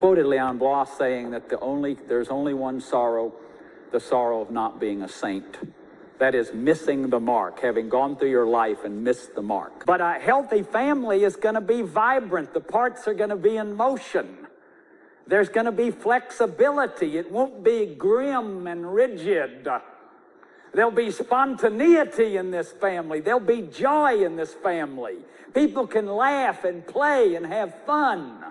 Quoted Leon Bloss saying that there's only one sorrow, the sorrow of not being a saint. That is missing the mark, having gone through your life and missed the mark. But a healthy family is going to be vibrant. The parts are going to be in motion. There's going to be flexibility. It won't be grim and rigid. There'll be spontaneity in this family. There'll be joy in this family. People can laugh and play and have fun.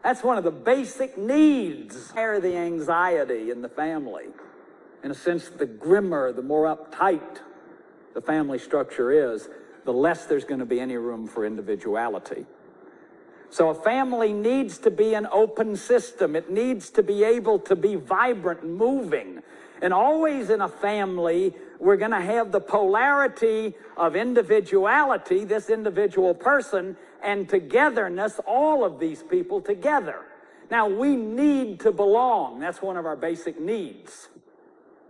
That's one of the basic needs. Share the anxiety in the family. In a sense, the grimmer, the more uptight the family structure is, the less there's going to be any room for individuality. So a family needs to be an open system. It needs to be able to be vibrant and moving. And always in a family, we're going to have the polarity of individuality, this individual person, and togetherness, all of these people together. Now, we need to belong. That's one of our basic needs.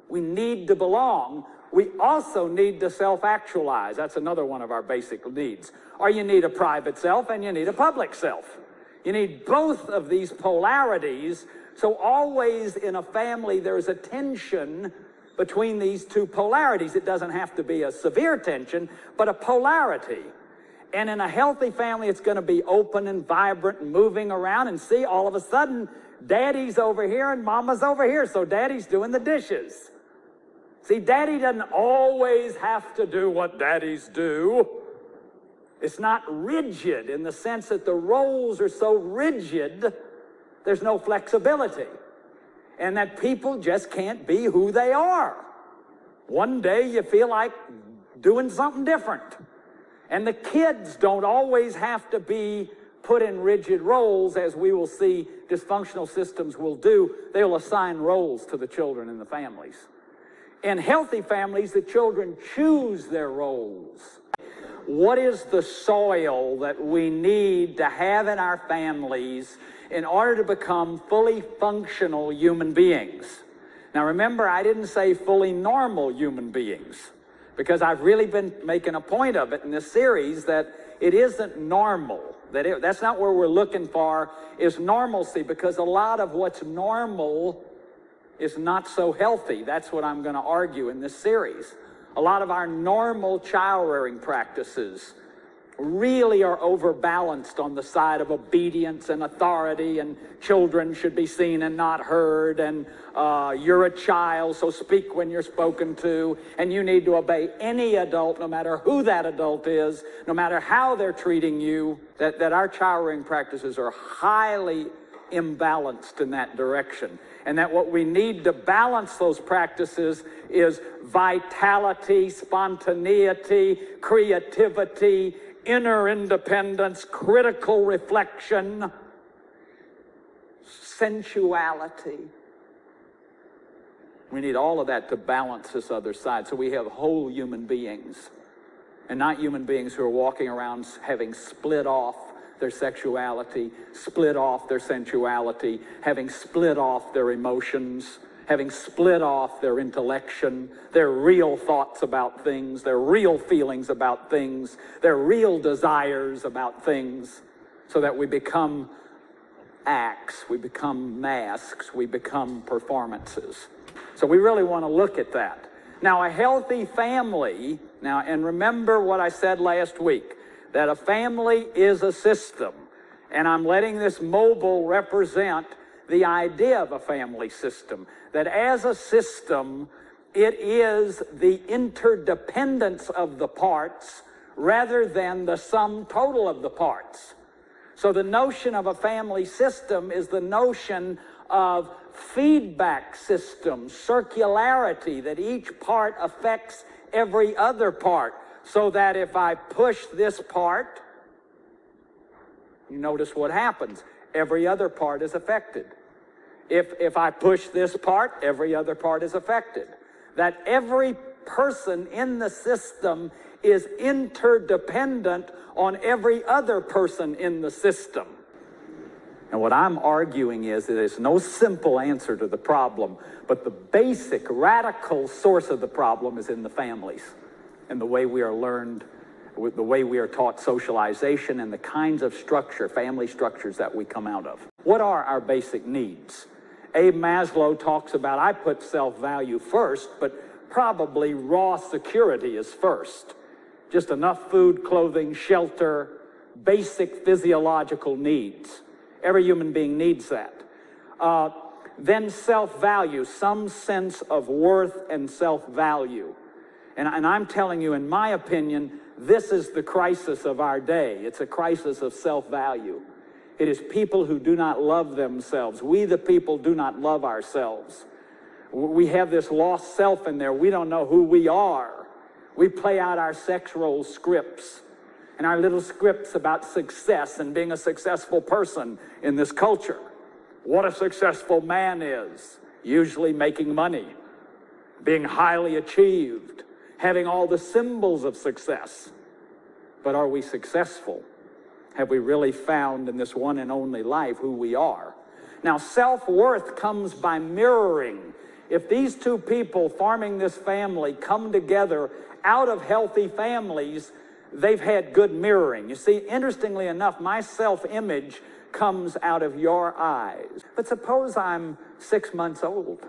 We need to belong. We also need to self-actualize. That's another one of our basic needs. Or you need a private self and you need a public self. You need both of these polarities. So always in a family, there's a tension between these two polarities. It doesn't have to be a severe tension, but a polarity. And in a healthy family, it's going to be open and vibrant and moving around. And see, all of a sudden, daddy's over here and mama's over here. So daddy's doing the dishes. See, daddy doesn't always have to do what daddies do. It's not rigid in the sense that the roles are so rigid, there's no flexibility. And that people just can't be who they are. One day you feel like doing something different. And the kids don't always have to be put in rigid roles, as we will see dysfunctional systems will do. They will assign roles to the children in the families. In healthy families, the children choose their roles. What is the soil that we need to have in our families in order to become fully functional human beings? Now remember, I didn't say fully normal human beings, because I've really been making a point of it in this series that it isn't normal. That's not where we're looking for, is normalcy, because a lot of what's normal is not so healthy. That's what I'm going to argue in this series. A lot of our normal child rearing practices really are overbalanced on the side of obedience and authority, and children should be seen and not heard, and you're a child, so speak when you're spoken to, and you need to obey any adult, no matter who that adult is, no matter how they're treating you. That our child rearing practices are highly imbalanced in that direction. And that what we need to balance those practices is vitality, spontaneity, creativity, inner independence, critical reflection, sensuality. We need all of that to balance this other side. So we have whole human beings, and not human beings who are walking around having split off their sexuality, split off their sensuality, having split off their emotions, having split off their intellection, their real thoughts about things, their real feelings about things, their real desires about things, so that we become acts, we become masks, we become performances. So we really want to look at that. Now, a healthy family, and remember what I said last week, that a family is a system, and I'm letting this mobile represent the idea of a family system, that as a system, it is the interdependence of the parts rather than the sum total of the parts. So the notion of a family system is the notion of feedback system, circularity, that each part affects every other part. So that if I push this part, you notice what happens. Every other part is affected. If I push this part, every other part is affected. That every person in the system is interdependent on every other person in the system. And what I'm arguing is that there's no simple answer to the problem, but the basic, radical source of the problem is in the families and the way we are learned, with the way we are taught socialization and the kinds of structure, family structures that we come out of. What are our basic needs? Abe Maslow talks about, I put self-value first, but probably raw security is first. Just enough food, clothing, shelter, basic physiological needs. Every human being needs that. Then self-value, some sense of worth and self-value. And I'm telling you, in my opinion, this is the crisis of our day. It's a crisis of self-value. It is people who do not love themselves. We, the people, do not love ourselves. We have this lost self in there. We don't know who we are. We play out our sex role scripts and our little scripts about success and being a successful person in this culture. What a successful man is, usually making money, being highly achieved, having all the symbols of success. But are we successful? Have we really found in this one and only life who we are? Now, self-worth comes by mirroring. If these two people forming this family come together out of healthy families, they've had good mirroring. You see, interestingly enough, my self-image comes out of your eyes. But suppose I'm 6 months old.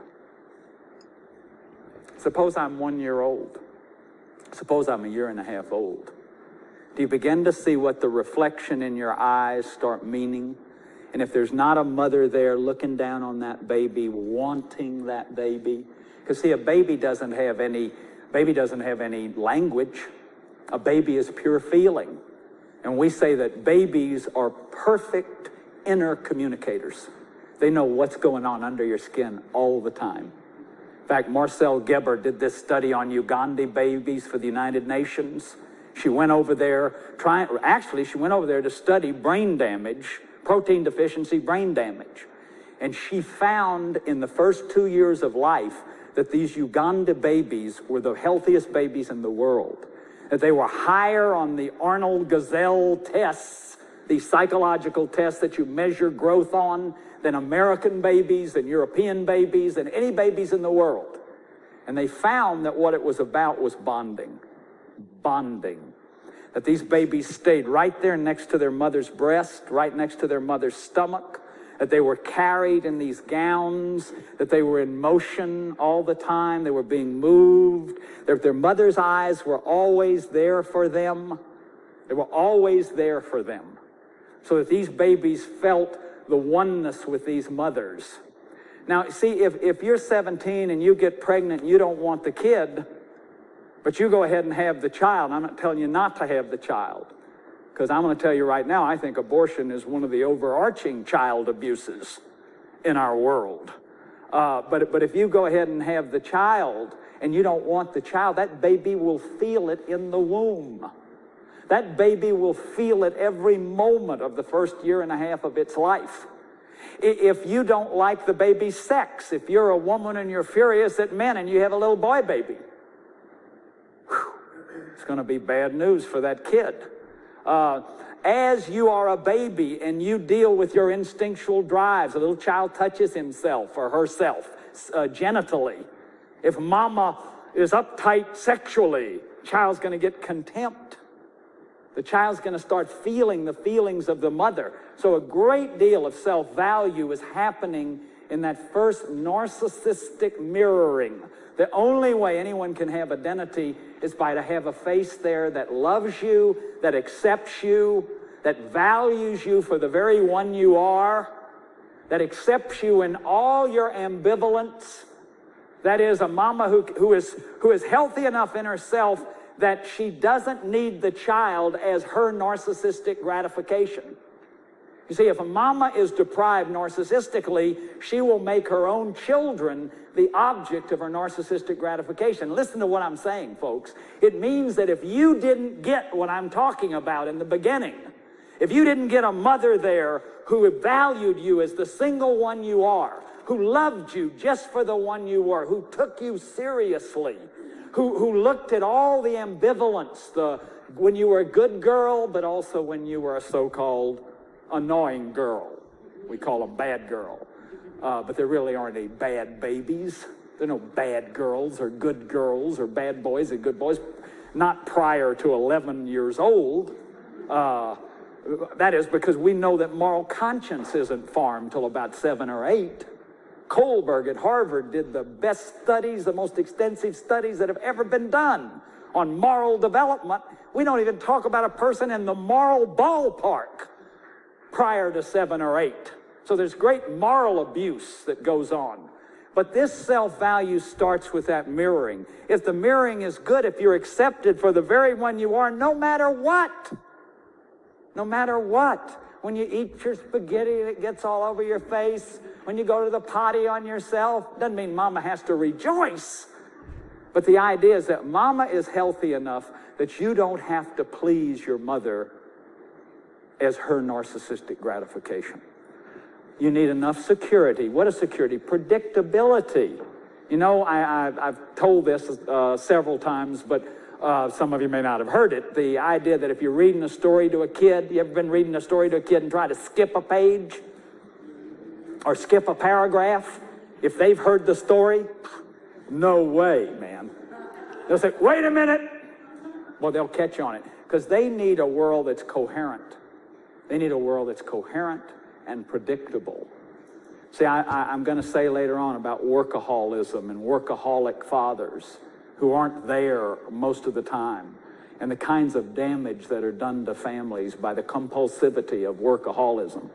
Suppose I'm 1 year old. Suppose I'm 1.5 years old. Do you begin to see what the reflection in your eyes start meaning? And if there's not a mother there looking down on that baby, wanting that baby, because see, a baby doesn't have any language. A baby is pure feeling. And we say that babies are perfect inner communicators. They know what's going on under your skin all the time. In fact, Marcel Geber did this study on Uganda babies for the United Nations. She went over there she went over there to study brain damage, protein deficiency brain damage. And she found in the first 2 years of life that these Uganda babies were the healthiest babies in the world. That they were higher on the Arnold Gazelle tests, these psychological tests that you measure growth on, than American babies and European babies and any babies in the world. And they found that what it was about was bonding. Bonding. That these babies stayed right there next to their mother's breast, right next to their mother's stomach, that they were carried in these gowns, that they were in motion all the time, they were being moved, that their mother's eyes were always there for them. They were always there for them. So that these babies felt the oneness with these mothers. Now, see, if you're 17 and you get pregnant and you don't want the kid, but you go ahead and have the child, I'm not telling you not to have the child, because I'm going to tell you right now, I think abortion is one of the overarching child abuses in our world. But if you go ahead and have the child and you don't want the child, that baby will feel it in the womb. That baby will feel it every moment of the first 1.5 years of its life. If you don't like the baby's sex, if you're a woman and you're furious at men and you have a little boy baby, it's going to be bad news for that kid. As you are a baby and you deal with your instinctual drives, a little child touches himself or herself genitally. If mama is uptight sexually, the child's going to get contempt. The child's going to start feeling the feelings of the mother. So a great deal of self-value is happening in that first narcissistic mirroring. The only way anyone can have identity is by to have a face there that loves you, that accepts you, that values you for the very one you are, that accepts you in all your ambivalence. That is, a mama who is healthy enough in herself that she doesn't need the child as her narcissistic gratification. You see, if a mama is deprived narcissistically, she will make her own children the object of her narcissistic gratification. Listen to what I'm saying, folks. It means that if you didn't get what I'm talking about in the beginning, if you didn't get a mother there who valued you as the single one you are, who loved you just for the one you were, who took you seriously, who looked at all the ambivalence, when you were a good girl, but also when you were a so-called annoying girl. We call them bad girl. But there really aren't any bad babies. There are no bad girls or bad boys and good boys. not prior to 11 years old. That is because we know that moral conscience isn't formed till about 7 or 8. Kohlberg at Harvard did the best studies, the most extensive studies that have ever been done on moral development. We don't even talk about a person in the moral ballpark prior to 7 or 8. So there's great moral abuse that goes on. But this self-value starts with that mirroring. If the mirroring is good, if you're accepted for the very one you are, no matter what, no matter what, when you eat your spaghetti and it gets all over your face, when you go to the potty on yourself, doesn't mean mama has to rejoice. But the idea is that mama is healthy enough that you don't have to please your mother as her narcissistic gratification. You need enough security. What is security? Predictability. You know, I've told this several times, but some of you may not have heard it. The idea that if you're reading a story to a kid, you ever been reading a story to a kid and try to skip a page or skip a paragraph? If they've heard the story, no way, man. They'll say, wait a minute. Well, they'll catch on it because they need a world that's coherent. They need a world that's coherent and predictable. See, I'm going to say later on about workaholism and workaholic fathers who aren't there most of the time, and the kinds of damage that are done to families by the compulsivity of workaholism.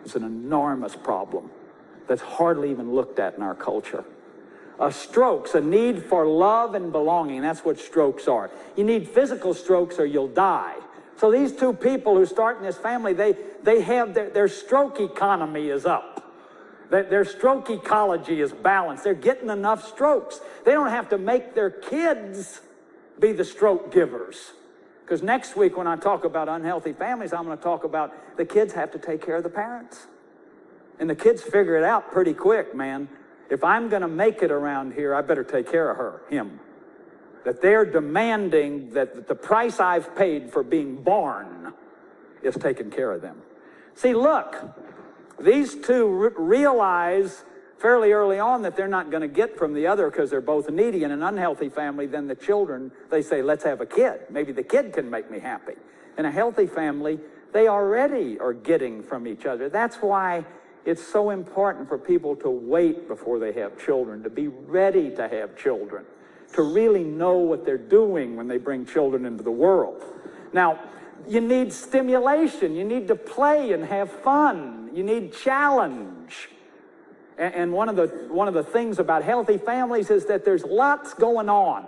It's an enormous problem that's hardly even looked at in our culture. Strokes, a need for love and belonging. That's what strokes are. You need physical strokes or you'll die. So these two people who start in this family, they have their stroke economy is up. Their stroke ecology is balanced. They're getting enough strokes. They don't have to make their kids be the stroke givers. Because next week when I talk about unhealthy families, I'm going to talk about the kids have to take care of the parents. And the kids figure it out pretty quick, man. If I'm going to make it around here, I better take care of him. That they're demanding that the price I've paid for being born is taking care of them. See, look, these two realize fairly early on that they're not going to get from the other because they're both needy. In an unhealthy family, then the children, they say, let's have a kid. Maybe the kid can make me happy. In a healthy family, they already are getting from each other. That's why it's so important for people to wait before they have children, to be ready to have children, to really know what they're doing when they bring children into the world. Now, you need stimulation. You need to play and have fun. You need challenge. And one of the things about healthy families is that there's lots going on.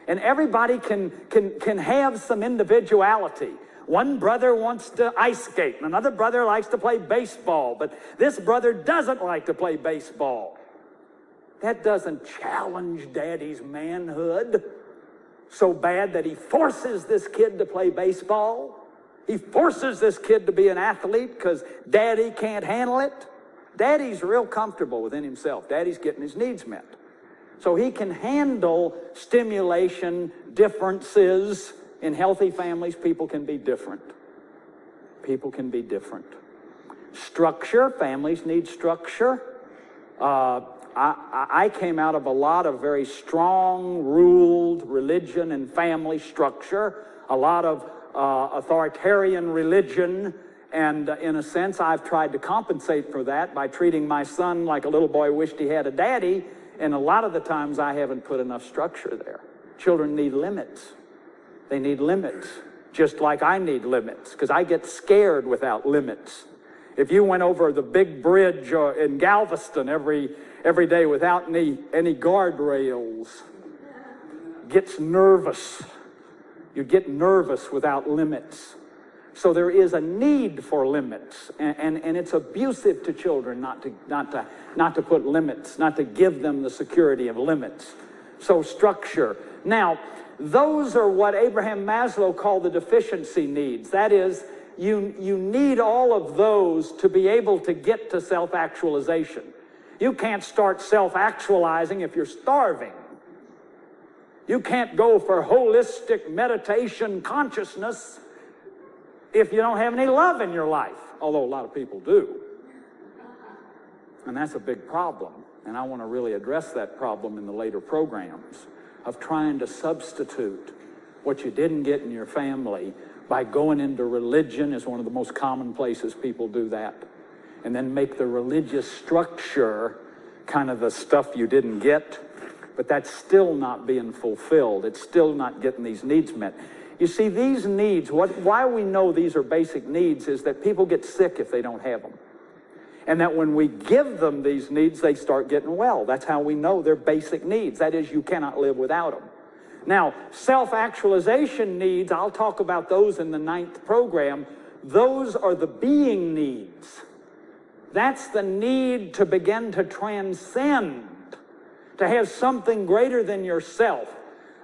And everybody can have some individuality. One brother wants to ice skate, and another brother likes to play baseball, but this brother doesn't like to play baseball. That doesn't challenge Daddy's manhood so bad that he forces this kid to play baseball. He forces this kid to be an athlete because Daddy can't handle it. Daddy's real comfortable within himself. Daddy's getting his needs met. So he can handle stimulation, differences. In healthy families, people can be different. People can be different. Structure, families need structure. I came out of a lot of very strong, ruled religion and family structure, a lot of authoritarian religion, and in a sense, I've tried to compensate for that by treating my son like a little boy wished he had a daddy, and a lot of the times I haven't put enough structure there. Children need limits. They need limits, just like I need limits, because I get scared without limits. If you went over the big bridge in Galveston every day without any guardrails, gets nervous. You get nervous without limits. So there is a need for limits, and it's abusive to children not to put limits, not to give them the security of limits. So structure. Now, those are what Abraham Maslow called the deficiency needs. That is, you need all of those to be able to get to self-actualization. You can't start self-actualizing if you're starving. You can't go for holistic meditation consciousness if you don't have any love in your life, although a lot of people do. And that's a big problem, and I want to really address that problem in the later programs of trying to substitute what you didn't get in your family by going into religion is one of the most common places people do that. And then make the religious structure kind of the stuff you didn't get, but that's still not being fulfilled. It's still not getting these needs met. You see, these needs, why we know these are basic needs is that people get sick if they don't have them. And that when we give them these needs, they start getting well. That's how we know they're basic needs. That is, you cannot live without them. Now, self-actualization needs, I'll talk about those in the 9th program. Those are the being needs. That's the need to begin to transcend, to have something greater than yourself.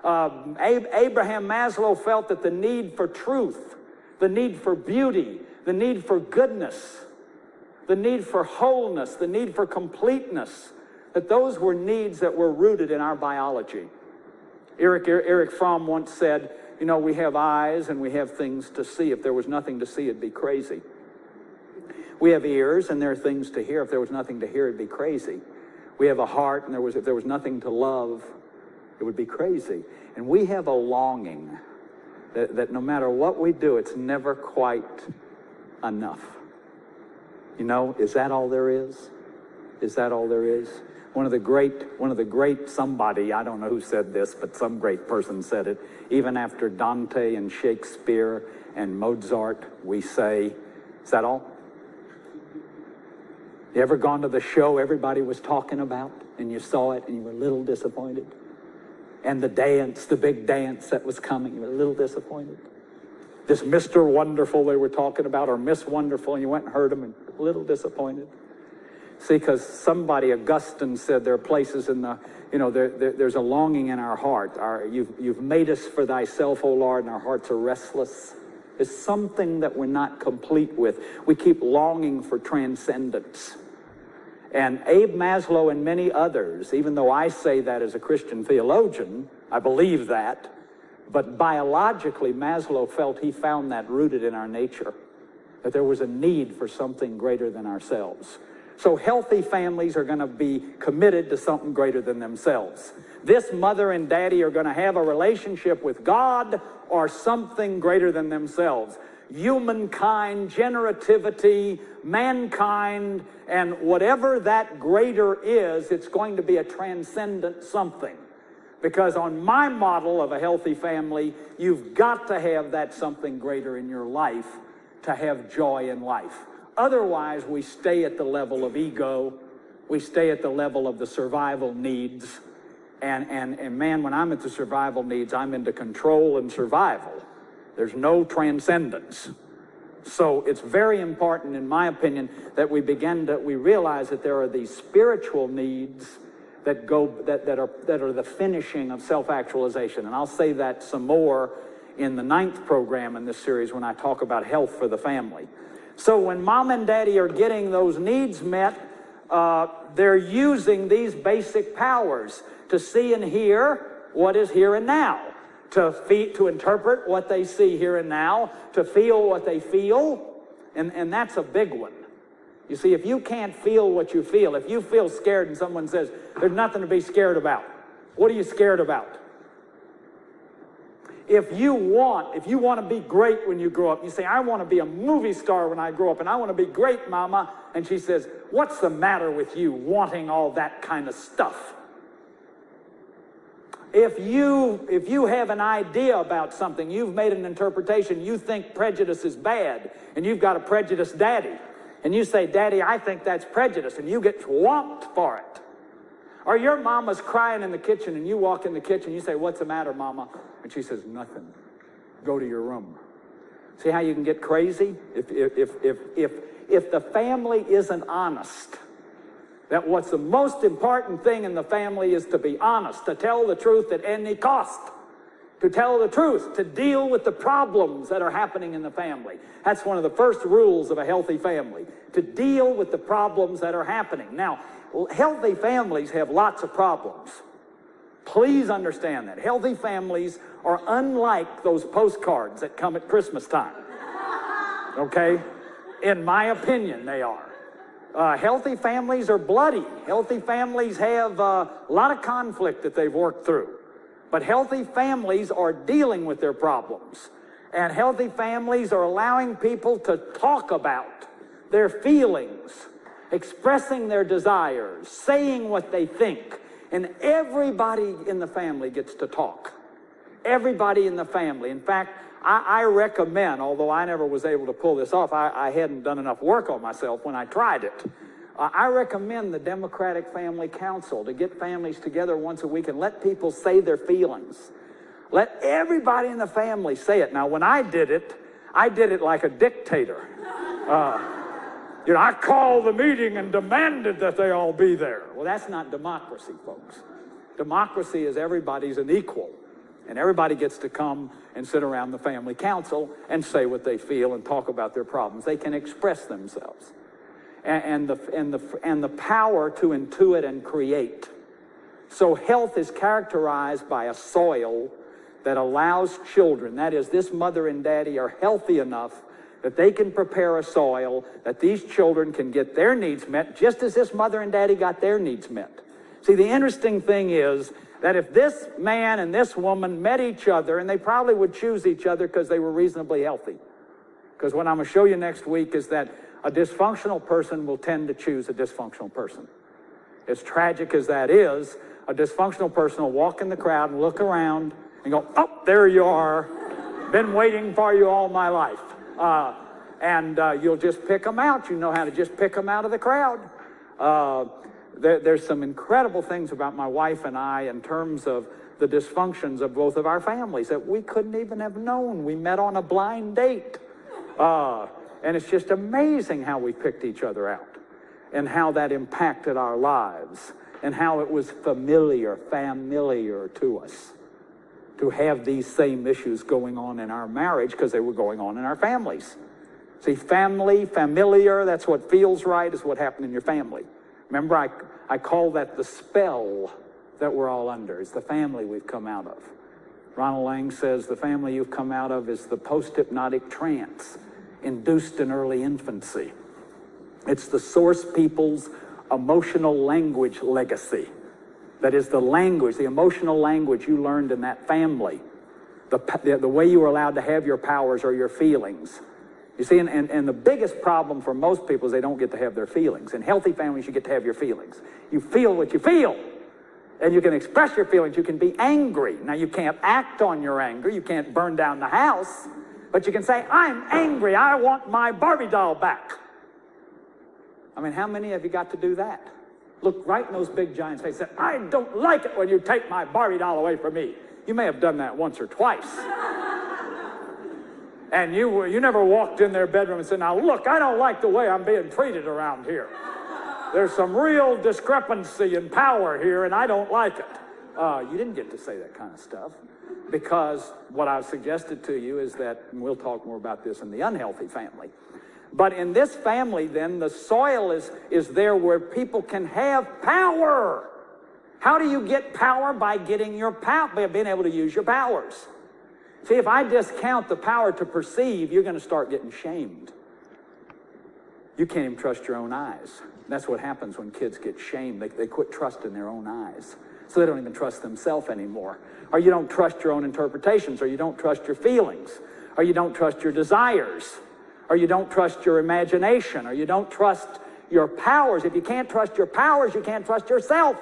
Abraham Maslow felt that the need for truth, the need for beauty, the need for goodness, the need for wholeness, the need for completeness, that those were needs that were rooted in our biology. Erich Fromm once said, you know, we have eyes and we have things to see. If there was nothing to see, it'd be crazy. We have ears and there are things to hear. If there was nothing to hear, it'd be crazy. We have a heart and if there was nothing to love, it would be crazy. And we have a longing that no matter what we do, it's never quite enough. You know, is that all there is? Is that all there is? One of the great somebody, I don't know who said this, but some great person said it. Even after Dante and Shakespeare and Mozart, we say, is that all? You ever gone to the show everybody was talking about and you saw it and you were a little disappointed? And the dance, the big dance that was coming, you were a little disappointed? This Mr. Wonderful they were talking about, or Miss Wonderful, and you went and heard them and a little disappointed? See, because somebody, Augustine, said there are places in the, you know, there's a longing in our heart. You've made us for thyself, O Lord, and our hearts are restless. There's something that we're not complete with. We keep longing for transcendence. And Abe Maslow and many others, even though I say that as a Christian theologian, I believe that, but biologically Maslow felt he found that rooted in our nature, that there was a need for something greater than ourselves. So healthy families are going to be committed to something greater than themselves. This mother and daddy are going to have a relationship with God or something greater than themselves. Humankind, generativity, mankind, and whatever that greater is, it's going to be a transcendent something. Because on my model of a healthy family, you've got to have that something greater in your life to have joy in life. Otherwise, we stay at the level of ego. We stay at the level of the survival needs. And man, when I'm at the survival needs, I'm into control and survival. There's no transcendence. So it's very important, in my opinion, that we realize that there are these spiritual needs that are the finishing of self-actualization. And I'll say that some more in the 9th program in this series when I talk about health for the family. So when mom and daddy are getting those needs met, they're using these basic powers to see and hear what is here and now, to interpret what they see here and now, to feel what they feel, and that's a big one. You see, if you can't feel what you feel, if you feel scared and someone says, there's nothing to be scared about, what are you scared about? If you want to be great when you grow up, you say, I want to be a movie star when I grow up, and I want to be great, Mama. And she says, what's the matter with you wanting all that kind of stuff? If you have an idea about something, you've made an interpretation, you think prejudice is bad, and you've got a prejudiced daddy, and you say, Daddy, I think that's prejudice, and you get swamped for it. Or your mama's crying in the kitchen, and you walk in the kitchen, you say, what's the matter, Mama? And she says, nothing. Go to your room. See how you can get crazy? If the family isn't honest, that what's the most important thing in the family is to be honest, to tell the truth at any cost, to tell the truth, to deal with the problems that are happening in the family. That's one of the first rules of a healthy family, to deal with the problems that are happening. Now, healthy families have lots of problems. Please understand that. Healthy families are unlike those postcards that come at Christmas time. Okay? In my opinion, they are. Healthy families are bloody. Healthy families have a lot of conflict that they've worked through. But healthy families are dealing with their problems. And healthy families are allowing people to talk about their feelings, expressing their desires, saying what they think. And everybody in the family gets to talk. Everybody in the family. In fact, I recommend, although I never was able to pull this off, I hadn't done enough work on myself when I tried it. I recommend the Democratic Family Council to get families together once a week and let people say their feelings. Let everybody in the family say it. Now, when I did it like a dictator. You know, I called the meeting and demanded that they all be there. Well, that's not democracy, folks. Democracy is everybody's an equal. And everybody gets to come and sit around the family council and say what they feel and talk about their problems. They can express themselves. And the power to intuit and create. So health is characterized by a soil that allows children, that is, this mother and daddy are healthy enough that they can prepare a soil that these children can get their needs met just as this mother and daddy got their needs met. See, the interesting thing is that if this man and this woman met each other, and they probably would choose each other because they were reasonably healthy. Because what I'm going to show you next week is that a dysfunctional person will tend to choose a dysfunctional person. As tragic as that is, a dysfunctional person will walk in the crowd and look around and go, oh, there you are. Been waiting for you all my life. You'll just pick them out. You know how to just pick them out of the crowd. There's some incredible things about my wife and I in terms of the dysfunctions of both of our families that we couldn't even have known. We met on a blind date. And it's just amazing how we picked each other out and how that impacted our lives and how it was familiar to us to have these same issues going on in our marriage because they were going on in our families. See, familiar, that's what feels right, is what happened in your family. Remember, I call that the spell that we're all under. It's the family we've come out of. Ronald Lang says the family you've come out of is the post-hypnotic trance induced in early infancy. It's the source people's emotional language legacy. That is the language, the emotional language you learned in that family. The way you were allowed to have your powers or your feelings. You see, and the biggest problem for most people is they don't get to have their feelings. In healthy families, you get to have your feelings. You feel what you feel. And you can express your feelings. You can be angry. Now, you can't act on your anger. You can't burn down the house. But you can say, I'm angry. I want my Barbie doll back. I mean, how many of you got to do that? Look right in those big giant faces. Say, I don't like it when you take my Barbie doll away from me. You may have done that once or twice. And you never walked in their bedroom and said, now look, I don't like the way I'm being treated around here. There's some real discrepancy in power here, and I don't like it. You didn't get to say that kind of stuff, because what I've suggested to you is that, and we'll talk more about this in the unhealthy family, but in this family, then, the soil is there where people can have power. How do you get power? By getting your power, by being able to use your powers. See, if I discount the power to perceive, you're going to start getting shamed. You can't even trust your own eyes. That's what happens when kids get shamed. They quit trusting their own eyes. So they don't even trust themselves anymore. Or you don't trust your own interpretations, or you don't trust your feelings, or you don't trust your desires, or you don't trust your imagination, or you don't trust your powers. If you can't trust your powers, you can't trust yourself.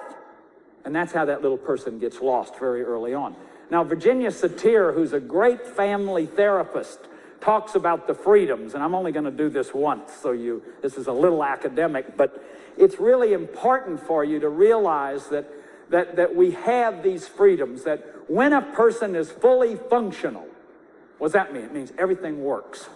And that's how that little person gets lost very early on. Now, Virginia Satir, who's a great family therapist, talks about the freedoms, and I'm only going to do this once, so this is a little academic, but it's really important for you to realize that we have these freedoms, that when a person is fully functional, what does that mean? It means everything works.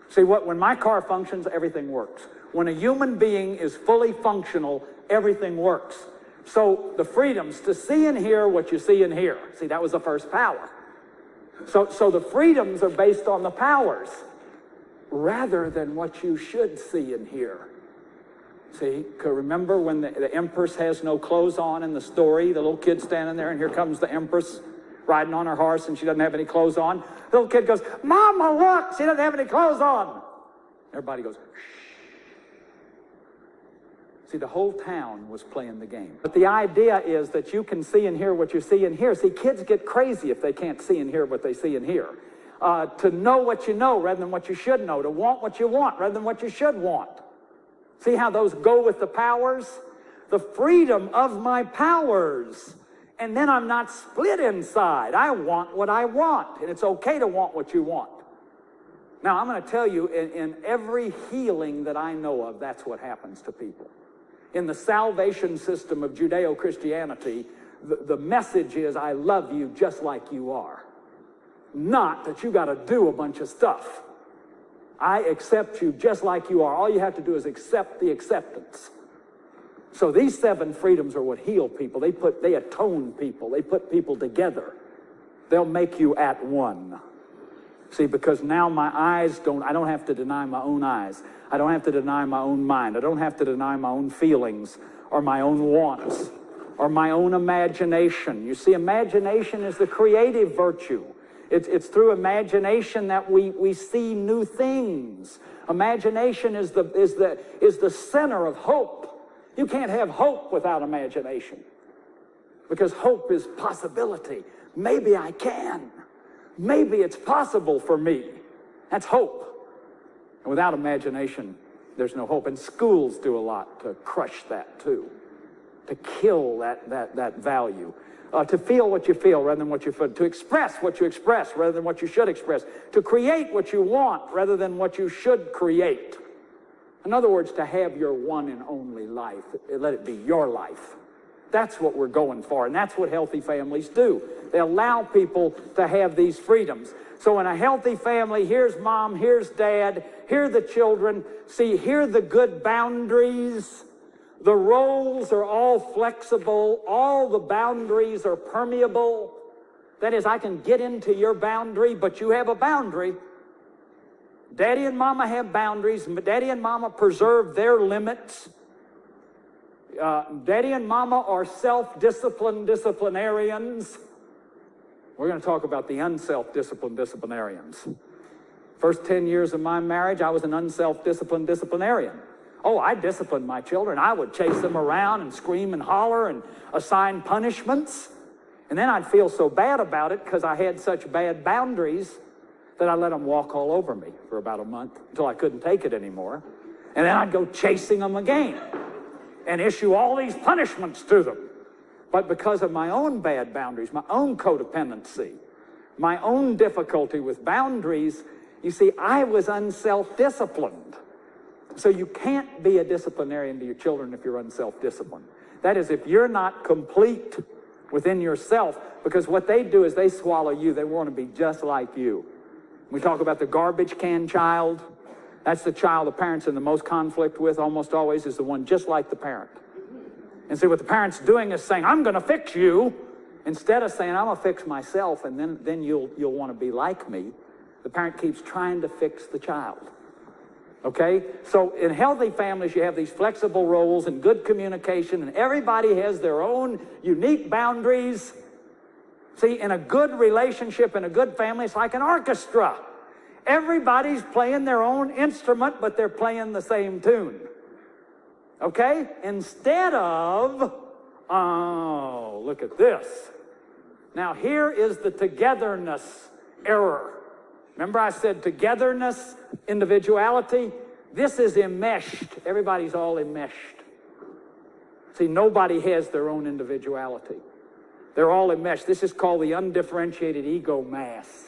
See, when my car functions, everything works. When a human being is fully functional, everything works. So the freedoms to see and hear what you see and hear. See, that was the first power. So the freedoms are based on the powers rather than what you should see and hear. See, remember when the Empress has no clothes on in the story, the little kid standing there, and here comes the Empress riding on her horse, and she doesn't have any clothes on. The little kid goes, Mama, look, she doesn't have any clothes on. Everybody goes, shh. See, the whole town was playing the game. But the idea is that you can see and hear what you see and hear. See, kids get crazy if they can't see and hear what they see and hear. To know what you know rather than what you should know. To want what you want rather than what you should want. See how those go with the powers? The freedom of my powers. And then I'm not split inside. I want what I want. And it's okay to want what you want. Now, I'm going to tell you, in every healing that I know of, that's what happens to people. In the salvation system of Judeo-Christianity, the message is, I love you just like you are. Not that you got to do a bunch of stuff. I accept you just like you are. All you have to do is accept the acceptance. So these 7 freedoms are what heal people. They atone people. They put people together. They'll make you at one. See, because now my eyes I don't have to deny my own eyes. I don't have to deny my own mind. I don't have to deny my own feelings or my own wants or my own imagination. You see, imagination is the creative virtue. It's through imagination that we see new things. Imagination is the center of hope. You can't have hope without imagination, because hope is possibility. Maybe I can. Maybe it's possible for me. That's hope. And without imagination, there's no hope. And schools do a lot to crush that too, to kill that value. To feel what you feel rather than what you feel. To express what you express rather than what you should express. To create what you want rather than what you should create. In other words, to have your one and only life. Let it be your life. That's what we're going for, and that's what healthy families do. They allow people to have these freedoms. So in a healthy family, here's mom, here's dad, here are the children. See, here are the good boundaries. The roles are all flexible. All the boundaries are permeable. That is, I can get into your boundary, but you have a boundary. Daddy and mama have boundaries. Daddy and mama preserve their limits. Daddy and mama are self-disciplined disciplinarians. We're going to talk about the unself-disciplined disciplinarians. First 10 years of my marriage, I was an unself-disciplined disciplinarian. Oh, I disciplined my children. I would chase them around and scream and holler and assign punishments. And then I'd feel so bad about it because I had such bad boundaries that I let them walk all over me for about a month until I couldn't take it anymore. And then I'd go chasing them again and issue all these punishments to them. But because of my own bad boundaries, my own codependency, my own difficulty with boundaries, you see, I was unself-disciplined. So you can't be a disciplinarian to your children if you're unself-disciplined. That is, if you're not complete within yourself, because what they do is they swallow you. They want to be just like you. We talk about the garbage can child. That's the child the parents in the most conflict with almost always is the one just like the parent. And see, what the parent's doing is saying, I'm going to fix you, instead of saying, I'm going to fix myself, and then you'll want to be like me. The parent keeps trying to fix the child. Okay? So in healthy families, you have these flexible roles and good communication, and everybody has their own unique boundaries. See, in a good relationship, in a good family, it's like an orchestra. Everybody's playing their own instrument, but they're playing the same tune. Okay? Instead of, oh, look at this. Now, here is the togetherness error. Remember I said togetherness, individuality? This is enmeshed. Everybody's all enmeshed. See, nobody has their own individuality. They're all enmeshed. This is called the undifferentiated ego mass.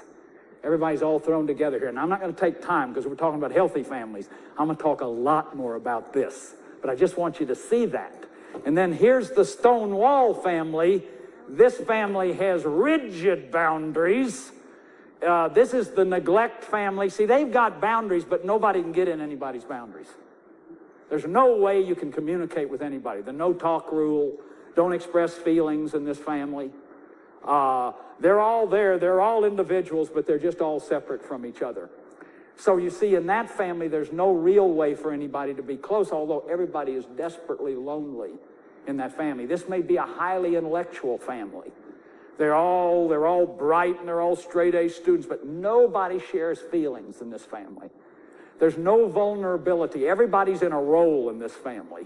Everybody's all thrown together here. And I'm not going to take time because we're talking about healthy families. I'm going to talk a lot more about this. But I just want you to see that. And then here's the stone wall family. This family has rigid boundaries. This is the neglect family. See, they've got boundaries, but nobody can get in anybody's boundaries. There's no way you can communicate with anybody. The no-talk rule, don't express feelings in this family. They're all there. They're all individuals, but they're just all separate from each other. So you see, in that family, there's no real way for anybody to be close, although everybody is desperately lonely in that family. This may be a highly intellectual family. They're all bright and they're all straight-A students, but nobody shares feelings in this family. There's no vulnerability. Everybody's in a role in this family.